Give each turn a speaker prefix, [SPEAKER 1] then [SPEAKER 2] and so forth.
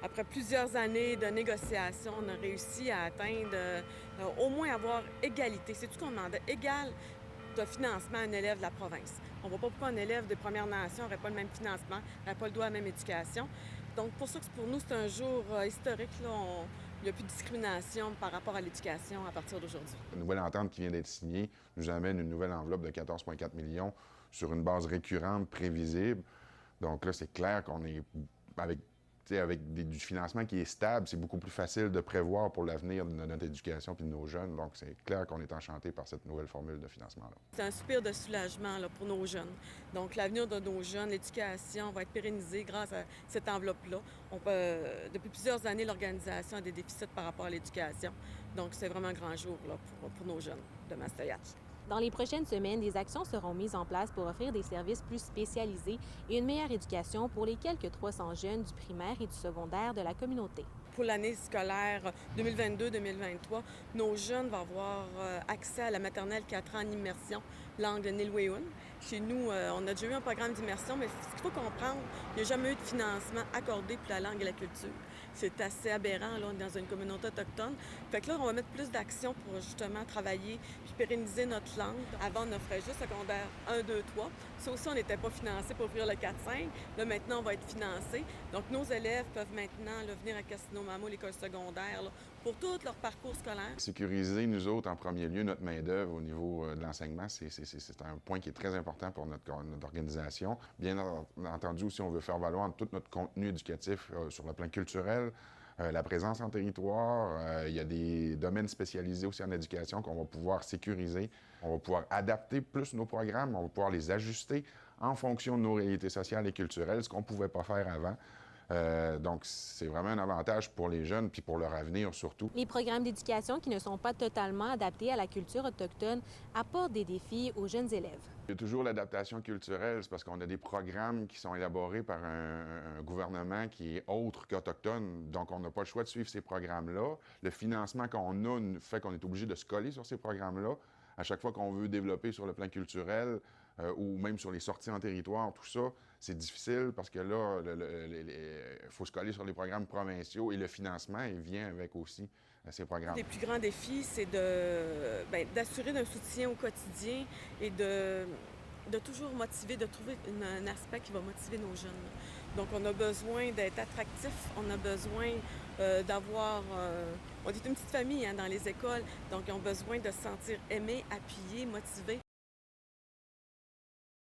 [SPEAKER 1] Après plusieurs années de négociations, on a réussi à atteindre, au moins avoir égalité. C'est tout ce qu'on demandait, égal de financement à un élève de la province. On ne voit pas pourquoi un élève des Premières Nations n'aurait pas le même financement, n'aurait pas le droit à la même éducation. Donc, pour ça que pour nous, c'est un jour historique. Là. Il n'y a plus de discrimination par rapport à l'éducation à partir d'aujourd'hui.
[SPEAKER 2] La nouvelle entente qui vient d'être signée nous amène une nouvelle enveloppe de 14,4 millions sur une base récurrente, prévisible. Donc là, c'est clair qu'on est avec du financement qui est stable, c'est beaucoup plus facile de prévoir pour l'avenir de notre éducation et de nos jeunes. Donc, c'est clair qu'on est enchanté par cette nouvelle formule de financement-là.
[SPEAKER 1] C'est un soupir de soulagement là, pour nos jeunes. Donc, l'avenir de nos jeunes, l'éducation va être pérennisée grâce à cette enveloppe-là. Depuis plusieurs années, l'organisation a des déficits par rapport à l'éducation. Donc, c'est vraiment un grand jour là, pour nos jeunes de Mastoyac.
[SPEAKER 3] Dans les prochaines semaines, des actions seront mises en place pour offrir des services plus spécialisés et une meilleure éducation pour les quelques 300 jeunes du primaire et du secondaire de la communauté.
[SPEAKER 1] Pour l'année scolaire 2022-2023, nos jeunes vont avoir accès à la maternelle 4 ans en immersion, langue de Nilweun. Chez nous, on a déjà eu un programme d'immersion, mais ce qu'il faut comprendre, il n'y a jamais eu de financement accordé pour la langue et la culture. C'est assez aberrant, là, on est dans une communauté autochtone. Fait que là, on va mettre plus d'actions pour justement travailler puis pérenniser notre langue. Avant, on offrait juste secondaire 1, 2, 3. Ça aussi, on n'était pas financé pour ouvrir le 4-5. Là, maintenant, on va être financé. Donc, nos élèves peuvent maintenant là, venir à Casino-Mamo, l'école secondaire, là, pour tout leur parcours scolaire.
[SPEAKER 2] Sécuriser, nous autres, en premier lieu, notre main-d'œuvre au niveau de l'enseignement, c'est un point qui est très important pour notre organisation. Bien entendu, aussi, on veut faire valoir tout notre contenu éducatif sur le plan culturel, la présence en territoire. Il y a des domaines spécialisés aussi en éducation qu'on va pouvoir sécuriser. On va pouvoir adapter plus nos programmes, on va pouvoir les ajuster en fonction de nos réalités sociales et culturelles, ce qu'on ne pouvait pas faire avant. Donc, c'est vraiment un avantage pour les jeunes puis pour leur avenir surtout.
[SPEAKER 3] Les programmes d'éducation qui ne sont pas totalement adaptés à la culture autochtone apportent des défis aux jeunes élèves.
[SPEAKER 2] Il y a toujours l'adaptation culturelle, c'est parce qu'on a des programmes qui sont élaborés par un gouvernement qui est autre qu'autochtone, donc on n'a pas le choix de suivre ces programmes-là. Le financement qu'on a fait qu'on est obligé de se coller sur ces programmes-là. À chaque fois qu'on veut développer sur le plan culturel ou même sur les sorties en territoire, tout ça, c'est difficile parce que là, il faut se coller sur les programmes provinciaux et le financement, il vient avec aussi ces programmes.
[SPEAKER 1] Les plus grands défis, c'est d'assurer un soutien au quotidien et de toujours motiver, de trouver un aspect qui va motiver nos jeunes. Donc, on a besoin d'être attractif, on a besoin d'avoir... on est une petite famille dans les écoles, donc ils ont besoin de se sentir aimés, appuyés, motivés.